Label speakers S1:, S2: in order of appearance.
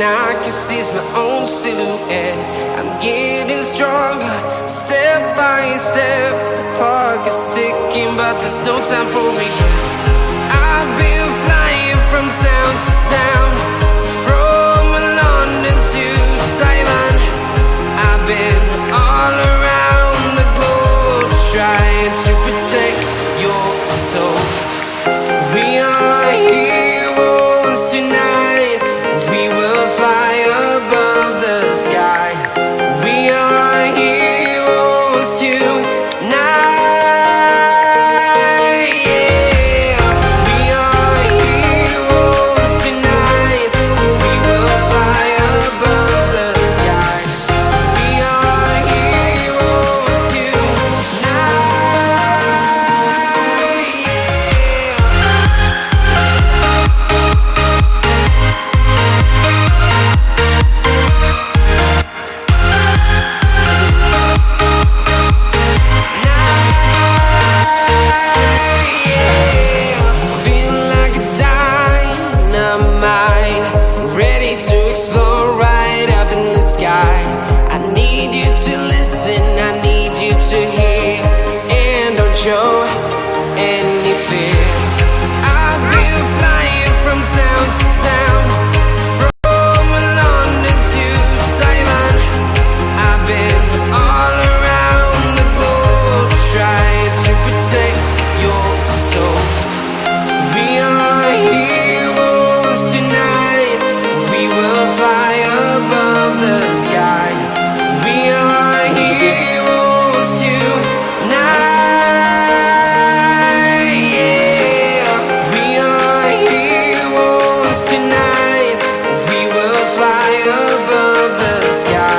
S1: I can see my own silhouette. I'm getting stronger, step by step. The clock is ticking, but there's no time for regrets. I've been flying from town to town, from London to Taiwan. I've been all around the globe, trying to protect your soul. We are heroes tonight. We will fly above the sky. We are heroes tonight. Yeah. We are heroes tonight. We will fly above the sky. We are heroes tonight. Feeling like a dynamite, ready to explode right up in the sky. I need you to listen, I need you to hear, and don't show any fear. I've been flying from town to town, from London to Taiwan. I've been all around the globe, trying to protect your soul. We are heroes tonight. We will fly above the sky. We are heroes tonight. Yeah. We are heroes tonight. We will fly above the sky.